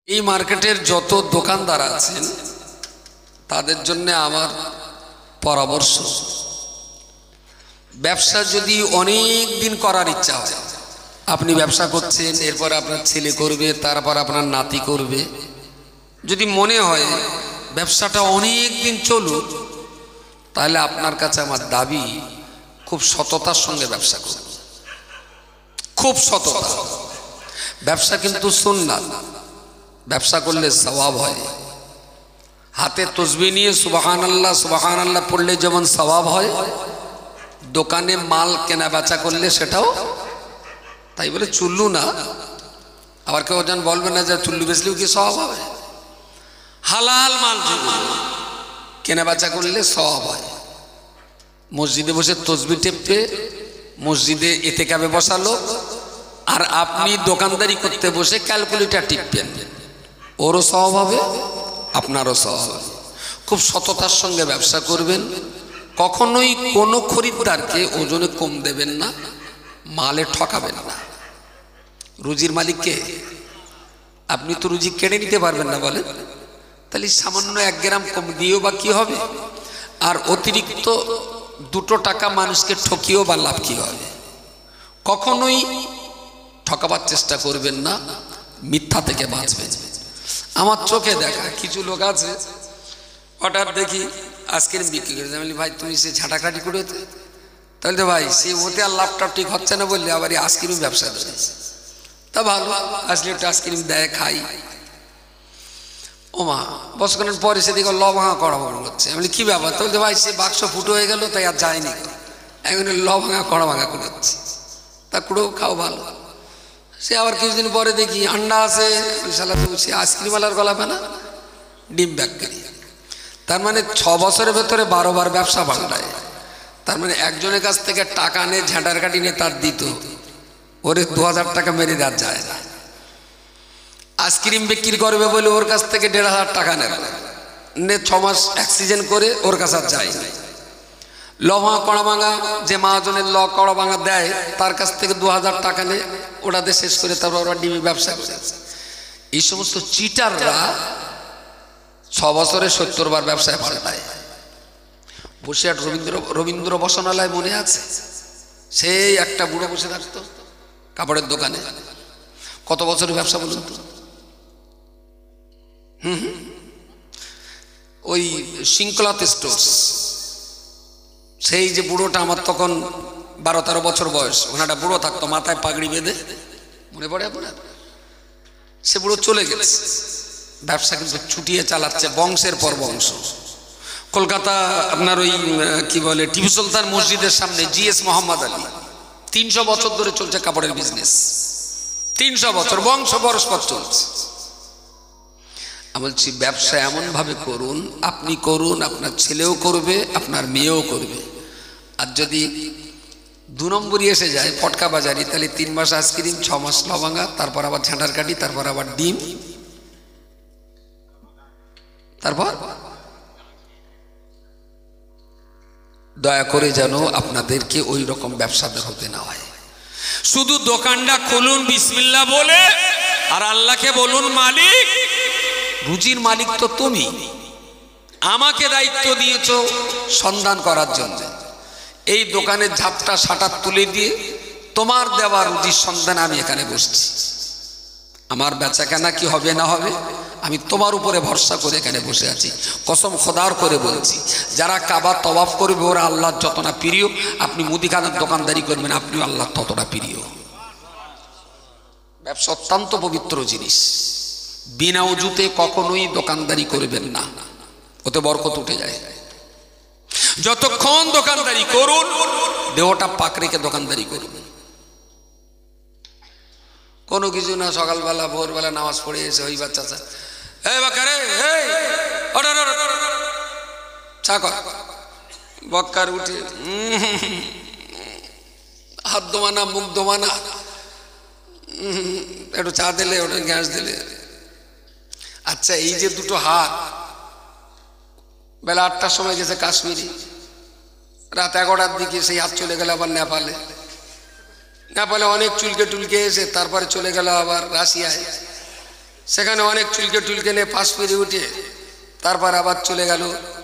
এই মার্কেটের যত দোকানদার আছেন তাদের জন্য আমার পরামর্শ, ব্যবসা যদি অনেক দিন করার ইচ্ছা হয়, আপনি ব্যবসা করছেন, এরপর আপনার ছেলে করবে, তারপর আপনার নাতি করবে, যদি মনে হয় ব্যবসাটা অনেক দিন চলুক, তাহলে আপনার কাছে আমার দাবি খুব সততার সঙ্গে ব্যবসা করুন, খুব সততা। ব্যবসা কিন্তু সুন্নাত, ব্যবসা করলে সওয়াব হয়। হাতে তসবিহ নিয়ে সুবহানাল্লাহ সুবহানাল্লাহ পড়লে যেমন সওয়াব হয়, দোকানে মাল কেনা বেচা করলে সেটাও তাই। বলে চুল্লু না, আবার কেউ যেন বলবে না যে চুল্লু বেচলেও কি সওয়াব হবে। হালাল মাল কেনা বেচা করলে সওয়াব হয়। মসজিদে বসে তসবিহ টেপে মসজিদে ইতিকাফে বসালো, আর আপনি দোকানদারি করতে বসে ক্যালকুলেটর টিপবেন, ওরও সওয়াব হবে, আপনারও সওয়াব হবে। খুব সততার সঙ্গে ব্যবসা করবেন, কখনোই কোনো খরিদ্দারকে ওজনে কম দেবেন না, মালে ঠকাবেন না। রুজির মালিককে আপনি তো রুজি কেড়ে নিতে পারবেন না, বলেন, তাহলে সামান্য 1 গ্রাম কম দিয়েও বা কি হবে, আর অতিরিক্ত 2 টাকা মানুষকে ঠকিয়েও বা লাভ কি হবে। কখনোই ঠকাবার চেষ্টা করবেন না, মিথ্যা থেকে বাঁচবেন। আমার চোখে দেখা কিছু লোক আছে, হঠাৎ দেখি আইসক্রিম বিক্রি করেছে, আমি বলি ভাই তুমি সে ঝাঁটাঘাটি করে, তাহলে তো ভাই সে ওতে আর লাভটা ঠিক হচ্ছে না বললে আবার আইসক্রিম ব্যবসা করেছে, তা ভালো আসলে একটু আইসক্রিম দেয় খাই। ও মা বছরখানেক পরে সেদিকে ভাঙা কড়া ভাঙা করছে, আমি বলি কী ব্যাপার, তাহলে ভাই সে বাক্স ফুটো হয়ে গেল, তাই আর যায়নি, এখন ভাঙা কড়া ভাঙা করেছে, তা কুড়ো খাও ভালো। সে আবার কিছুদিন পরে দেখি আন্ডা আছে, শালা তো সে আইসক্রিমওয়ালার গলা পেনা ডিম ব্যাগকারি। তার মানে 6 বছরের ভেতরে 12 বার ব্যবসা পাল্টায়। তার মানে একজনের কাছ থেকে টাকা নিয়ে ঝাঁটার কাটি নিয়ে তার দিত, ওরে 2000 টাকা মেরে দেওয়া যায় না। আইসক্রিম বিক্রি করবে বলে ওর কাছ থেকে 1500 টাকা নেবে, 6 মাস অ্যাক্সিডেন্ট করে ওর কাছে আর যায় না। ভাঙা কড়া ভাঙা যে মহাজনের কড়া ভাঙা দেয় তার কাছ থেকে 2000 টাকা নেয়, ওটাতে শেষ করে তারপর ওরা ডিমি ব্যবসা করে। এই সমস্ত চিটাররা 6 বছরে 70 বার ব্যবসায় পাল্টায়। বসিরহাট রবীন্দ্র বসনালয় মনে আছে, সেই একটা বুড়ো বসে থাকতো কাপড়ের দোকানে, কত বছরের ব্যবসা বলুন তো। ওই শৃঙ্খলাত স্টোর্স, সেই যে বুড়োটা, আমার তখন 12-13 বছর বয়স, ওনাটা বুড়ো থাকতো মাথায় পাগড়ি বেঁধে, মনে পড়ে আপনার? সে বুড়ো চলে গেছে, ব্যবসা কিন্তু ছুটিয়ে চালাচ্ছে বংশের পর বংশ। কলকাতা আপনার ওই কি বলে টিপু সুলতান মসজিদের সামনে জিএস মোহাম্মদ আলী, 300 বছর ধরে চলছে কাপড়ের বিজনেস, 300 বছর বংশ পরস্পর চলছে। আমি বলছি ব্যবসা এমন ভাবে করুন, আপনি করুন, আপনার ছেলেও করবে, আপনার মেয়েও করবে। আর যদি 2 নম্বরই এসে যায় ফটকা বাজারি, তাহলে 3 মাস আইসক্রিম, 6 মাস লবঙ্গা, তারপর আবার ঝাঁটার কাঠি, তারপর আবার ডিম, তারপর দয়া করে যেন আপনাদেরকে ওই রকম ব্যবসাদার হতে না হয়। শুধু দোকানটা খুলুন বিসমিল্লাহ বলে, আর আল্লাহকে বলুন মালিক, রুজির মালিক তো তুমি, আমাকে দায়িত্ব দিয়েছো সন্ধান করার জন্য। এই দোকানের ঝাপটা শাটার তুলে দিয়ে তোমার দেওয়া রুজির সন্ধান আমি এখানে বসছি। আমার বেচাকেনা কি হবে না হবে আমি তোমার উপরে ভরসা করে এখানে বসে আছি। কসম খোদার করে বলছি, যারা কাবা তওয়াফ করবে ওরা আল্লাহর যতটা প্রিয়, আপনি মুদিখানার দোকানদারি করবেন আপনিও আল্লাহর ততটা প্রিয়। ব্যবসা অত্যন্ত পবিত্র জিনিস, বিনা উজুতে কখনোই দোকানদারি করবেন না, ওতে বরকত উঠে যায়। যতক্ষণ দোকানদারি করুন দেহটা পাক রেখে দোকানদারি করুন, কোনো কিছু না। সকালবেলা ভোরবেলা নামাজ পড়ে এসে ওই বাচ্চা বক্কার উঠে হাত দোমানা মুখ দোমানা, একটু চা দিলে ওটা গ্যাস দিলে। আচ্ছা এই যে দুটো হাত, বেলা 8টার সময় গেছে কাশ্মীরি, রাত 11টার দিকে সেই হাত চলে গেল আবার নেপালে, নেপালে অনেক চুলকে টুলকে এসে তারপরে চলে গেল আবার রাশিয়ায়, সেখানে অনেক চুলকে টুলকে নিয়ে পাশ পেরে উঠে তারপর আবার চলে গেল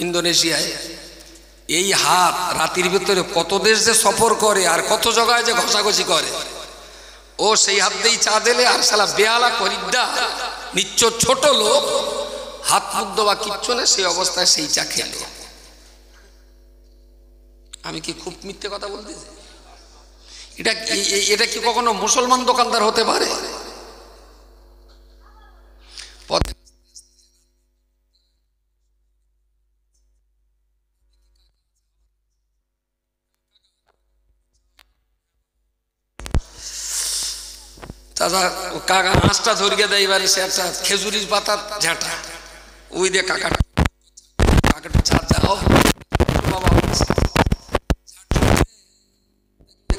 ইন্দোনেশিয়ায়। এই হাত রাতির ভিতরে কত দেশ যে সফর করে আর কত জায়গায় যে ঘষাঘষি করে, ও সেই হাত দিয়েই চা দিলে আর শালা বেয়ালা খরিদ্দা নিচ্ছ ছোট লোক হাত মুখ দেওয়া কিচ্ছু না, সেই অবস্থায় সেই চা খেলো। আমি কি খুব মিথ্যে কথা বলতেছি? এটা কি কখনো মুসলমান দোকানদার হতে পারে? চাচা কাকা হাঁসটা ধরিয়ে দেয়, এবারে সে একটা খেজুরির পাতার ঝাঁটা ওই দিয়ে কাকাটা চা যাও বাবা।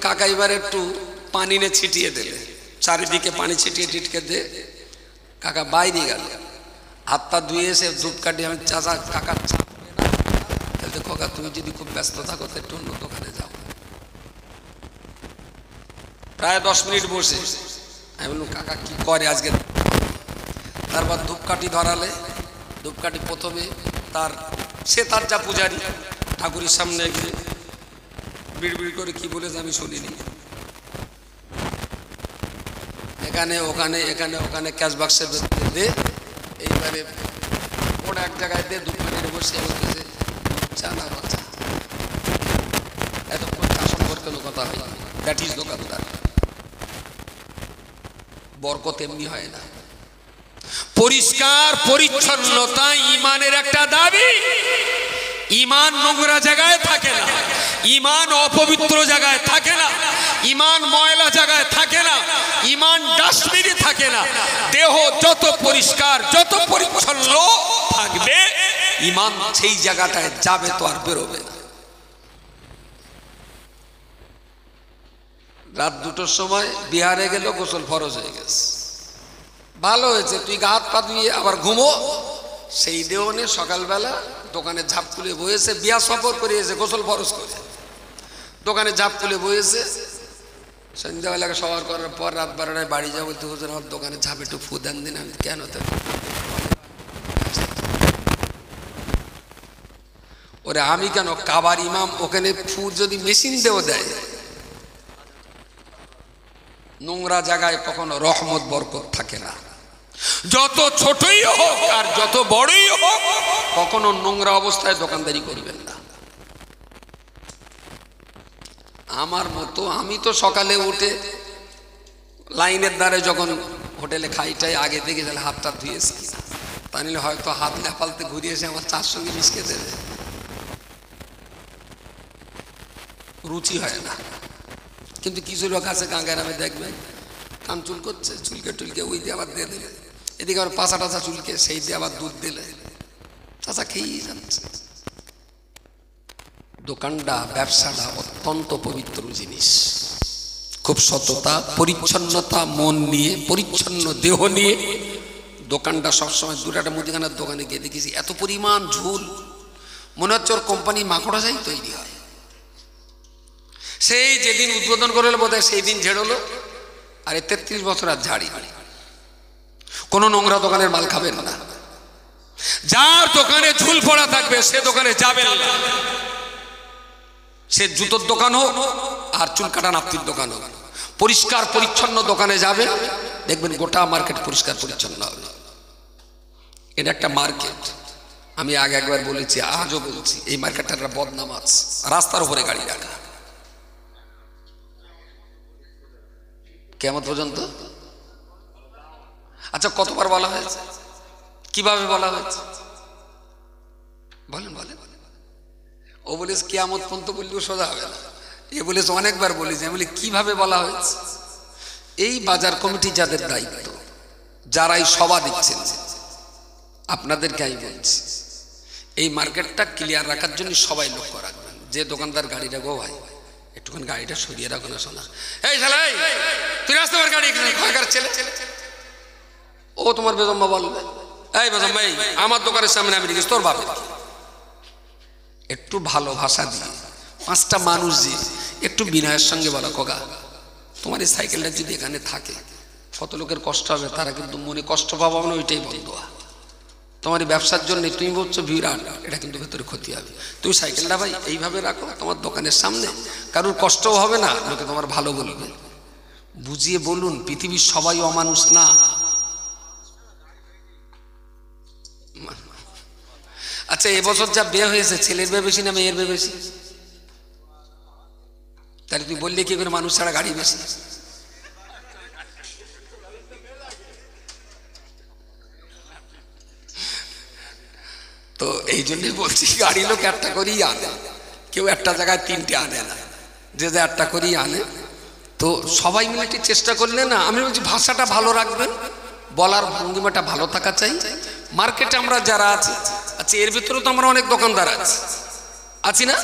কাকা এবার একটু পানি নিয়ে ছিটিয়ে দিলে, চারিদিকে পানি ছিটিয়ে টিটকে দে। কাকা বাইরে গেল, হাত পা ধুয়ে এসে ধূপকাঠি, আমি চাচা কাকার চা বলতে, কাকা তুমি যদি খুব ব্যস্ত থাকো তো একটু অন্য দোকানে যাও। প্রায় 10 মিনিট বসে আমি বললাম কাকা কি করে আজকে। তারপর ধূপকাঠি ধরালে, ধূপকাঠি প্রথমে সে তার যা পূজারি ঠাকুরের সামনে গিয়ে বিড়বিড় করে কি বলেছে আমি শুনিনি। এখানে ওখানে এখানে ওখানে ক্যাশ বাক্সের ভেতরে দে, এইবারে ওটা এক জায়গায় দে, ধূপকাঠিতে বসে বলতেছে চা না বাচ্চা। এতক্ষণ চা সম্পর্কে কথা হয়, দ্যাট ইজ দোকানদার। বরকত এমনি হয় না। পরিষ্কার পরিচ্ছন্নতা ইমানের একটা দাবি। ইমান নোংরা জায়গায় থাকে না, ইমান অপবিত্র জায়গায় থাকে না, ইমান ময়লা জায়গায় থাকে না, ইমান ডাস্টবিনে থাকে না। দেহ যত পরিষ্কার যত পরিচ্ছন্ন থাকবে, ইমান সেই জায়গাটায় যাবে তো আর বেরোবে না। রাত 2টোর সময় বিহারে গেল, গোসল ফরজ হয়ে গেছে। ভালো হয়েছে, তুই গা হাত পা ধুয়ে আবার ঘুমো। সেই দেওয়ানে সকালবেলা দোকানে ঝাঁপ তুলে বয়েছে, বিয়া সফর করে এসে গোসল ফরজ করে দোকানে ঝাঁপ তুলে বয়েছে। সন্ধ্যাবেলাকে সবার করার পর রাত 12টায় বাড়ি যাবো, বলতে হুজুর আমার দোকানে ঝাঁপ একটু ফু দেন দিন। আমি কেন? ওরে আমি কেন, কাবার ইমাম ওখানে ফু যদি মেশিন দেও দেয়। নোংরা জায়গায় কখনো রহমত বরকত থাকে না। যত ছোটই হোক আর যত বড়ই হোক, কখনো নোংরা অবস্থায় দোকানদারি করবেন না। আমার মতো আমি তো সকালে উঠে লাইনের দ্বারে যখন হোটেলে খাইটাই আগে থেকে তাহলে হাতটা ধুয়েছি, তা নিলে হয়তো হাত লেপালতে ঘুরিয়ে এসে আমার চার সঙ্গে মিশকে দেবে, রুচি হয় না। কিন্তু কিছু লোক আছে গাঁগ্রামে দেখবেন কান চুল করছে, চুলকে টুলকে ওই দিয়ে আবার দিয়ে দিলে, এদিকে আবার পাশা টাচা চুলকে সেই দিয়ে আবার দুধ দিলে চাচা খেয়েই যাচ্ছে। দোকানটা ব্যবসাটা অত্যন্ত পবিত্র জিনিস। খুব সততা পরিচ্ছন্নতা মন নিয়ে, পরিচ্ছন্ন দেহ নিয়ে দোকানটা সবসময়। দুটাটা মুদিখানার দোকানে গিয়ে দেখেছি এত পরিমাণ ঝুল, মনে হচ্ছে ওর কোম্পানি মাকড়া যাই তৈরি হয়। সেই যেদিন উদ্বোধন করে বোধ হয় সেই দিন ঝেড়লো, আর 33 বছর আর ঝাড়ি। কোনো নোংরা দোকানের মাল খাবেন না। যার দোকানে ঝুল পড়া থাকবে সে দোকানে যাবেন না। সে জুতোর দোকান হোক আর চুল কাটা নাপির দোকান হোক, পরিষ্কার পরিচ্ছন্ন দোকানে যাবে, দেখবেন গোটা মার্কেট পরিষ্কার পরিচ্ছন্ন হবে। এটা একটা মার্কেট। আমি আগে একবার বলেছি, আজও বলছি, এই মার্কেটটা একটা বদনাম আছে। রাস্তার উপরে গাড়ি রাখা কেমন পর্যন্ত। আচ্ছা কতবার বলা হয়েছে, কিভাবে বলা হয়েছে বলেন বলেন। ও বলেছে কিয়ামত পর্যন্ত বললেও সোজা হবে না। এ বলেছে অনেকবার বলেছে। আমি বলি কিভাবে বলা হয়েছে। এই বাজার কমিটি যাদের দায়িত্ব, যারাই সভা দিচ্ছেন, আপনাদেরকে আমি বলছি, এই মার্কেটটা ক্লিয়ার রাখার জন্য সবাই লক্ষ্য রাখবেন। যে দোকানদার গাড়িটা গো ভাই একটুখানি গাড়িটা সরিয়ে রাখো না শোনা, এই শালা তুই রাস্তা পার গাড়ি খয়কার ছেলে, ও তোমার বেজম্মা বলবে, এই বেজম্মা আমার দোকানের সামনে আমি রেখেছি তোর বাপে। একটু ভালো ভাষা দিয়ে 5টা মানুষ দিয়ে একটু বিনয়ের সঙ্গে বলা, খোকা তোমার এই সাইকেলটা যদি এখানে থাকে কত লোকের কষ্ট হবে, তারা কিন্তু মনে কষ্ট পাবো না, ওইটাই বন্ধুয়া। তোমার এই ব্যবসার জন্য তুমি বলছো বিরাট, এটা কিন্তু ভেতরে ক্ষতি হবে। তুমি সাইকেলটা ভাই এইভাবে রাখো তোমার দোকানের সামনে, কারোর কষ্টও হবে না, লোকে তোমার ভালো বলবে। বুঝিয়ে বলুন, পৃথিবীর সবাই অমানুষ না। আচ্ছা, এবছর যা বিয়ে হয়েছে, ছেলের বিয়ে বেশি না মেয়ের বিয়ে বেশি? তাহলে তুই বললে কি করে মানুষ ছাড়া গাড়ি বেশি? তো এই জন্যই বলছি, গাড়ি লোক একটা করেই আনে, কেউ একটা জায়গায় তিনটে আনে না, যে যে একটা করেই আনে। তো সবাই মিলে একটু চেষ্টা করলে না, আমি বলছি ভাষাটা ভালো রাখবেন, বলার ভঙ্গিমাটা ভালো থাকা চাই। মার্কেটে আমরা যারা আছি, আচ্ছা এর ভিতরে তো আমরা অনেক দোকানদার আছি না?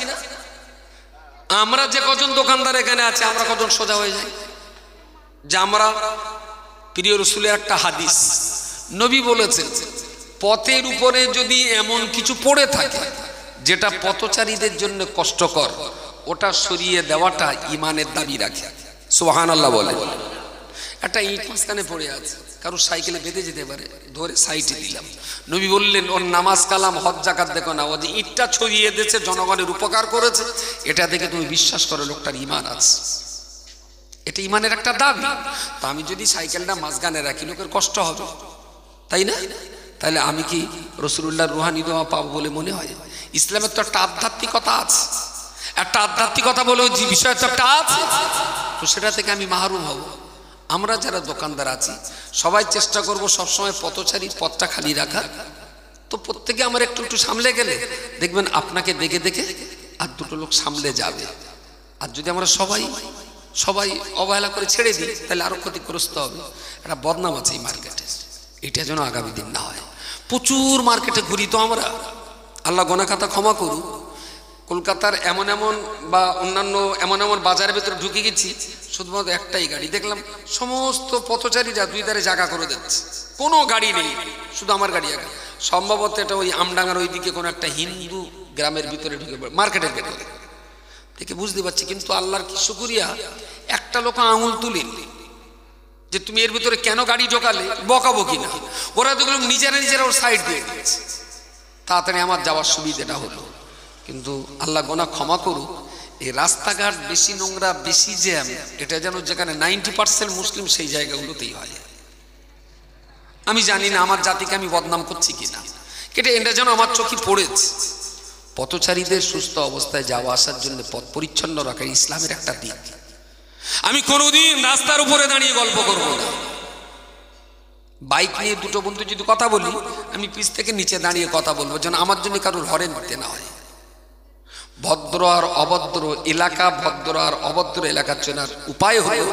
আমরা যে কজন দোকানদার এখানে আছে, আমরা কজন সোজা হয়ে যাই যে আমরা প্রিয় রসুলের একটা হাদিস, নবী বলেছেন পথের উপরে যদি এমন কিছু পড়ে থাকে যেটা পথচারীদের জন্য কষ্টকর, ওটা সরিয়ে দেওয়াটা ইমানের দাবি রাখে। সুবহানাল্লাহ বলে। একটা ইট মাঝখানে পড়ে আছে, কারো সাইকেলে বেঁধে যেতে পারে, ধরে সাইডে দিলাম। নবী বললেন ওর নামাজ কালাম হজ জাকাত দেখো না, ও যে ইটটা ছড়িয়ে দিয়েছে জনগণের উপকার করেছে, এটা দেখে তুমি বিশ্বাস করো লোকটার ইমান আছে। এটা ইমানের একটা দাবি। তো আমি যদি সাইকেলটা মাঝখানে রাখি, লোকের কষ্ট হবে, তাই না? তাহলে আমি কি রাসূলুল্লাহর রুহানি দোয়া পাবো বলে মনে হয়? ইসলামের তো একটা আধ্যাত্মিকতা আছে, একটা আধ্যাত্মিকতা বলে যে বিষয় তো একটা আছে, তো সেটা থেকে আমি মাহরুম হব। আমরা যারা দোকানদার আছি সবাই চেষ্টা করব সবসময় পথচারীর পথটা খালি রাখা। তো প্রত্যেকে আমার একটু একটু সামলে গেলে দেখবেন আপনাকে দেখে দেখে আর দুটো লোক সামলে যাবে। আর যদি আমরা সবাই অবহেলা করে ছেড়ে দিই, তাহলে আরো ক্ষতিগ্রস্ত হবে। একটা বদনাম আছে এই মার্কেটে, এটা যেন আগামী দিন না হয়। প্রচুর মার্কেটে ঘুরি তো আমরা, আল্লাহ গোনা খাতা ক্ষমা করুক। কলকাতার এমন বা অন্যান্য এমন বাজারের ভেতরে ঢুকে গেছি, শুধুমাত্র একটাই গাড়ি দেখলাম, সমস্ত পথচারীরা দুই ধারে জায়গা করে দিচ্ছে, কোনো গাড়ি নেই, শুধু আমার গাড়ি একা। সম্ভবত এটা ওই আমডাঙ্গার ওইদিকে কোনো একটা হিন্দু গ্রামের ভিতরে ঢুকে পড়ে, মার্কেটের ভেতরে দেখে বুঝতে পারছি। কিন্তু আল্লাহর কি শুকরিয়া, একটা লোক আঙুল তুলেন যে তুমি এর ভিতরে কেন গাড়ি ঢোকালে, বকাবকি না, ওরা দেখলাম নিজেরা ওর সাইড দিয়ে দিয়েছে, তাড়াতাড়ি আমার যাওয়ার সুবিধাটা হলো। কিন্তু আল্লাহ গোনা ক্ষমা করুক, এই রাস্তাঘাট বেশি নোংরা, বেশি জ্যাম, এটা যেন যেখানে 90% মুসলিম সেই জায়গাগুলোতেই হয়। আমি জানি না আমার জাতিকে আমি বদনাম করছি কিনা, কিন্তু এটা যেন আমার চোখে পড়েছে। পথচারীদের সুস্থ অবস্থায় যাওয়া আসার জন্য পথ পরিচ্ছন্ন রাখা ইসলামের একটা দিক। আমি কোনোদিন রাস্তার উপরে দাঁড়িয়ে গল্প করব না। বাইক নিয়ে দুটো বন্ধু যদি কথা বলি, আমি পিছ থেকে নিচে দাঁড়িয়ে কথা বলবো, যেন আমার জন্য কারোর হরেন দিতে না হয়। ভদ্র আর অভদ্র এলাকা, ভদ্র আর অভদ্র এলাকার চেনার উপায় হলো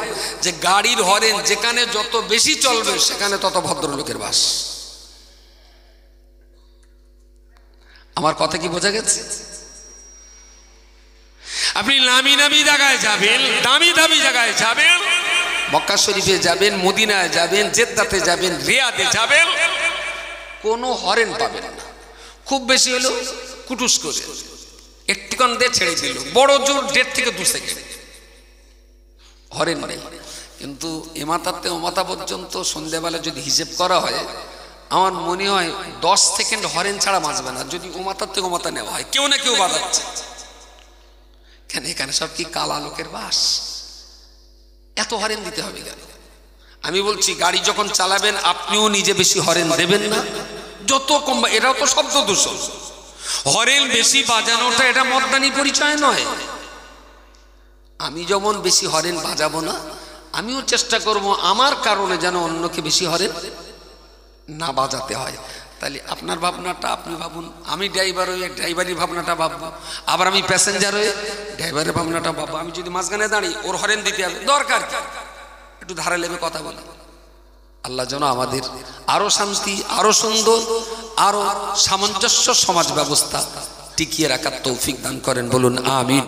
যে গাড়ির হরেন যেখানে যত বেশি চলবে সেখানে তত ভদ্রলোকের বাস। আমার কথা কি বোঝা গেছে? আপনি নামি নামি জায়গায় যাবেন, দামি দামি জায়গায় যাবেন, মক্কা শরীফে যাবেন, মদিনায় যাবেন, জেদ্দাতে যাবেন, রিয়াদে যাবেন, কোনো হরেন পাবেন না। খুব বেশি হলো কুটুস করে একটুখান দিয়ে ছেড়ে দিল, বড় জোর 1.5 থেকে 2 সেকেন্ড, হরেন নেই। কিন্তু এমাতাতে ওমাতা পর্যন্ত সন্ধ্যাবেলা যদি হিসেব করা হয়, আমার মনে হয় 10 সেকেন্ড হরেন ছাড়া বাঁচবে না, যদি ওমাতার থেকে ওমাতা নেওয়া হয়। কেউ না কেউ বাজাচ্ছে, কেন এখানে সব কি কালা লোকের বাস? এত হরেন দিতে হবে কেন? আমি বলছি গাড়ি যখন চালাবেন আপনিও নিজে বেশি হরেন দেবেন না, যত কম। এরাও তো শব্দ দূষণ, হরেন বেশি বাজানোটা এটা মদ্দানি পরিচয় নয়। আমি যেমন বেশি হরেন বাজাবো না, আমিও চেষ্টা করব আমার কারণে যেন অন্যকে বেশি হরেন না বাজাতে হয়। তাহলে আপনার ভাবনাটা আপনি ভাবুন, আমি ড্রাইভার হয়ে ড্রাইভারের ভাবনাটা ভাববো, আবার আমি প্যাসেঞ্জার হয়ে ড্রাইভারের ভাবনাটা ভাববো। আমি যদি মাঝখানে দাঁড়িয়ে ওর হরেন দিতে হবে, দরকার কি? একটু ধারে লেবে কথা বলা। আল্লাহ যেন আমাদের আরো শান্তি, আরো সুন্দর, আরো সামঞ্জস্য সমাজ ব্যবস্থা টিকিয়ে রাখার তৌফিক দান করেন, বলুন আমিন।